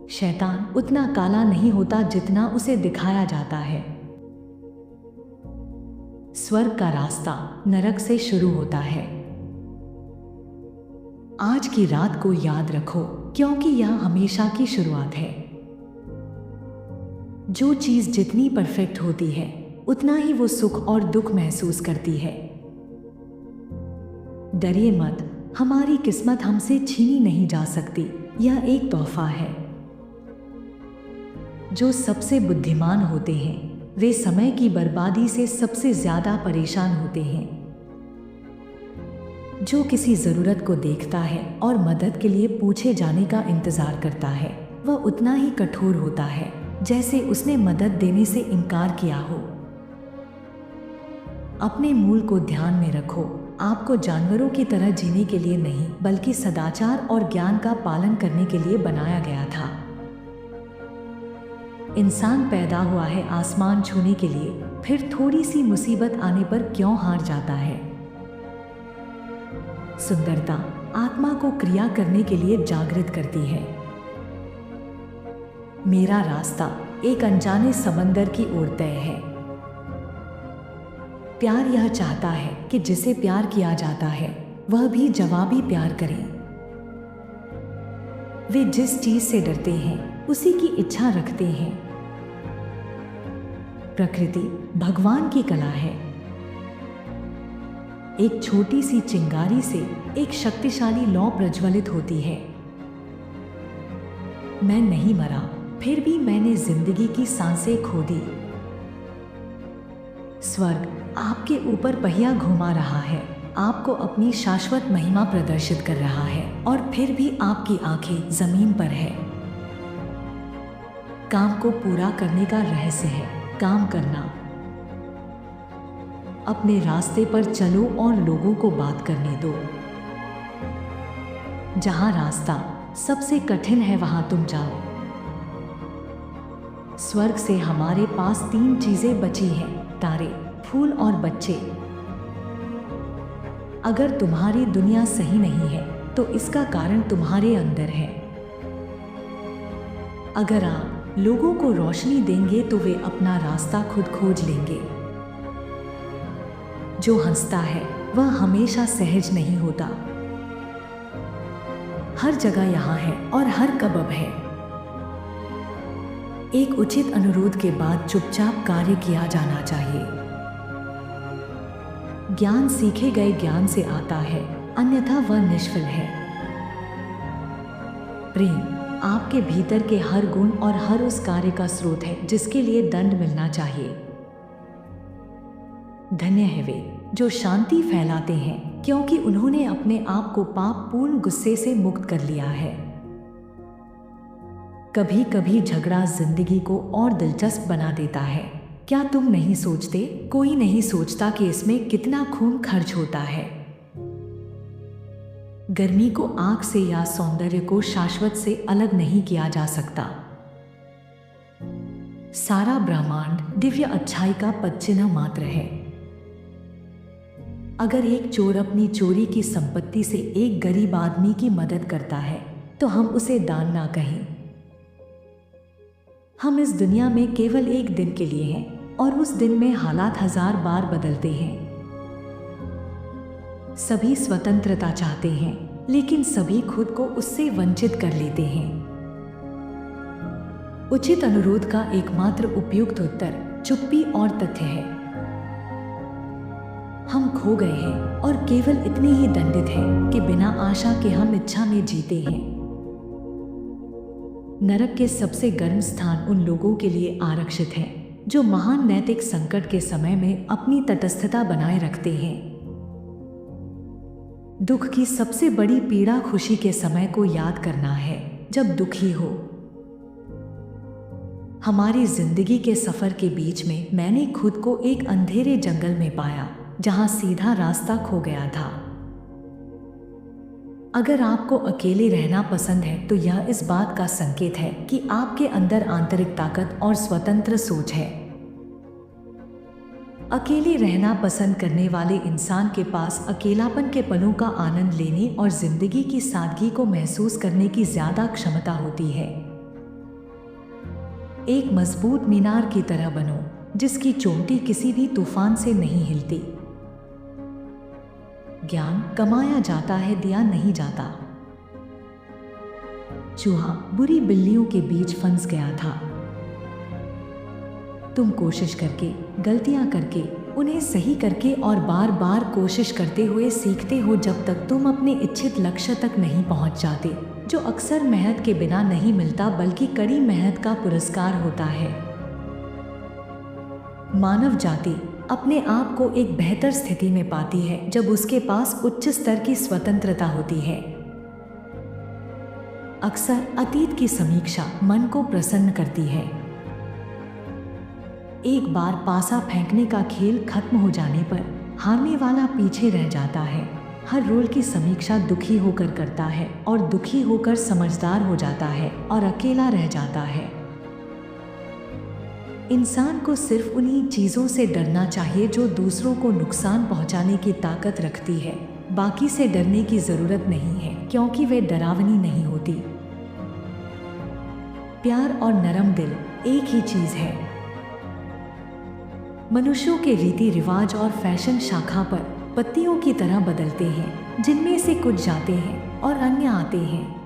शैतान उतना काला नहीं होता जितना उसे दिखाया जाता है। स्वर्ग का रास्ता नरक से शुरू होता है। आज की रात को याद रखो, क्योंकि यह हमेशा की शुरुआत है। जो चीज जितनी परफेक्ट होती है उतना ही वो सुख और दुख महसूस करती है। डरिए मत, हमारी किस्मत हमसे छीनी नहीं जा सकती, यह एक तोहफा है। जो सबसे बुद्धिमान होते हैं वे समय की बर्बादी से सबसे ज्यादा परेशान होते हैं। जो किसी जरूरत को देखता है और मदद के लिए पूछे जाने का इंतजार करता है वह उतना ही कठोर होता है जैसे उसने मदद देने से इनकार किया हो। अपने मूल को ध्यान में रखो, आपको जानवरों की तरह जीने के लिए नहीं बल्कि सदाचार और ज्ञान का पालन करने के लिए बनाया गया था। इंसान पैदा हुआ है आसमान छूने के लिए, फिर थोड़ी सी मुसीबत आने पर क्यों हार जाता है। सुंदरता आत्मा को क्रिया करने के लिए जागृत करती है। मेरा रास्ता एक अनजाने समंदर की ओर तय है। प्यार यह चाहता है कि जिसे प्यार किया जाता है वह भी जवाबी प्यार करे। वे जिस चीज से डरते हैं उसी की इच्छा रखते हैं। प्रकृति भगवान की कला है। एक छोटी सी चिंगारी से एक शक्तिशाली लौ प्रज्वलित होती है। मैं नहीं मरा, फिर भी मैंने जिंदगी की सांसें खो दी। स्वर्ग आपके ऊपर पहिया घुमा रहा है, आपको अपनी शाश्वत महिमा प्रदर्शित कर रहा है और फिर भी आपकी आंखें जमीन पर है। काम को पूरा करने का रहस्य है काम करना। अपने रास्ते पर चलो और लोगों को बात करने दो। जहां रास्ता सबसे कठिन है वहां तुम जाओ। स्वर्ग से हमारे पास 3 चीजें बची हैं, तारे, फूल और बच्चे। अगर तुम्हारी दुनिया सही नहीं है तो इसका कारण तुम्हारे अंदर है। अगर आप लोगों को रोशनी देंगे तो वे अपना रास्ता खुद खोज लेंगे। जो हंसता है वह हमेशा सहज नहीं होता। हर जगह यहाँ है और हर कबब है। एक उचित अनुरोध के बाद चुपचाप कार्य किया जाना चाहिए। ज्ञान सीखे गए ज्ञान से आता है, अन्यथा वह निष्फल है। प्रेम आपके भीतर के हर गुण और हर उस कार्य का स्रोत है जिसके लिए दंड मिलना चाहिए। धन्य है वे जो शांति फैलाते हैं, क्योंकि उन्होंने अपने आप को पाप पूर्ण गुस्से से मुक्त कर लिया है। कभी कभी झगड़ा जिंदगी को और दिलचस्प बना देता है। क्या तुम नहीं सोचते, कोई नहीं सोचता कि इसमें कितना खून खर्च होता है। गर्मी को आग से या सौंदर्य को शाश्वत से अलग नहीं किया जा सकता। सारा ब्रह्मांड दिव्य अच्छाई का पदचिन्ह मात्र है। अगर एक चोर अपनी चोरी की संपत्ति से एक गरीब आदमी की मदद करता है तो हम उसे दान ना कहें। हम इस दुनिया में केवल एक दिन के लिए हैं और उस दिन में हालात 1000 बार बदलते हैं। सभी स्वतंत्रता चाहते हैं, लेकिन सभी खुद को उससे वंचित कर लेते हैं। उचित अनुरोध का एकमात्र उपयुक्त उत्तर चुप्पी और तथ्य है। हम खो गए हैं और केवल इतने ही दंडित हैं कि बिना आशा के हम इच्छा में जीते हैं। नरक के सबसे गर्म स्थान उन लोगों के लिए आरक्षित हैं जो महान नैतिक संकट के समय में अपनी तटस्थता बनाए रखते हैं। दुख की सबसे बड़ी पीड़ा खुशी के समय को याद करना है जब दुखी हो। हमारी जिंदगी के सफर के बीच में मैंने खुद को एक अंधेरे जंगल में पाया जहां सीधा रास्ता खो गया था। अगर आपको अकेले रहना पसंद है तो यह इस बात का संकेत है कि आपके अंदर आंतरिक ताकत और स्वतंत्र सोच है। अकेले रहना पसंद करने वाले इंसान के पास अकेलापन के पलों का आनंद लेने और जिंदगी की सादगी को महसूस करने की ज्यादा क्षमता होती है। एक मजबूत मीनार की तरह बनो, जिसकी चोटी किसी भी तूफान से नहीं हिलती। ज्ञान कमाया जाता है, दिया नहीं जाता। चूहा बुरी बिल्लियों के बीच फंस गया था। तुम कोशिश करके, गलतियां करके, उन्हें सही करके और बार बार कोशिश करते हुए सीखते हो जब तक तुम अपने इच्छित लक्ष्य तक नहीं पहुंच जाते, जो अक्सर मेहनत के बिना नहीं मिलता बल्कि कड़ी मेहनत का पुरस्कार होता है। मानव जाति अपने आप को एक बेहतर स्थिति में पाती है जब उसके पास उच्च स्तर की स्वतंत्रता होती है। अक्सर अतीत की समीक्षा मन को प्रसन्न करती है। एक बार पासा फेंकने का खेल खत्म हो जाने पर हारने वाला पीछे रह जाता है। हर रोल की समीक्षा दुखी होकर करता है और दुखी होकर समझदार हो जाता है और अकेला रह जाता है। इंसान को सिर्फ उन्हीं चीज़ों से डरना चाहिए जो दूसरों को नुकसान पहुंचाने की ताकत रखती है। बाकी से डरने की जरूरत नहीं है, क्योंकि वे डरावनी नहीं होती। प्यार और नरम दिल एक ही चीज़ है। मनुष्यों के रीति रिवाज और फैशन शाखा पर पत्तियों की तरह बदलते हैं, जिनमें से कुछ जाते हैं और अन्य आते हैं।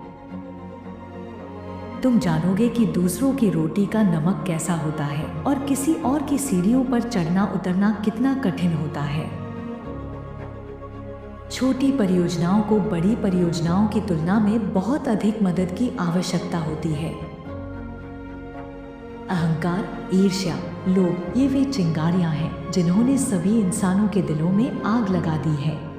तुम जानोगे कि दूसरों की रोटी का नमक कैसा होता है और किसी और की सीढ़ियों पर चढ़ना उतरना कितना कठिन होता है। छोटी परियोजनाओं को बड़ी परियोजनाओं की तुलना में बहुत अधिक मदद की आवश्यकता होती है। अहंकार, ईर्ष्या, लोभ, ये वे चिंगारियां हैं जिन्होंने सभी इंसानों के दिलों में आग लगा दी है।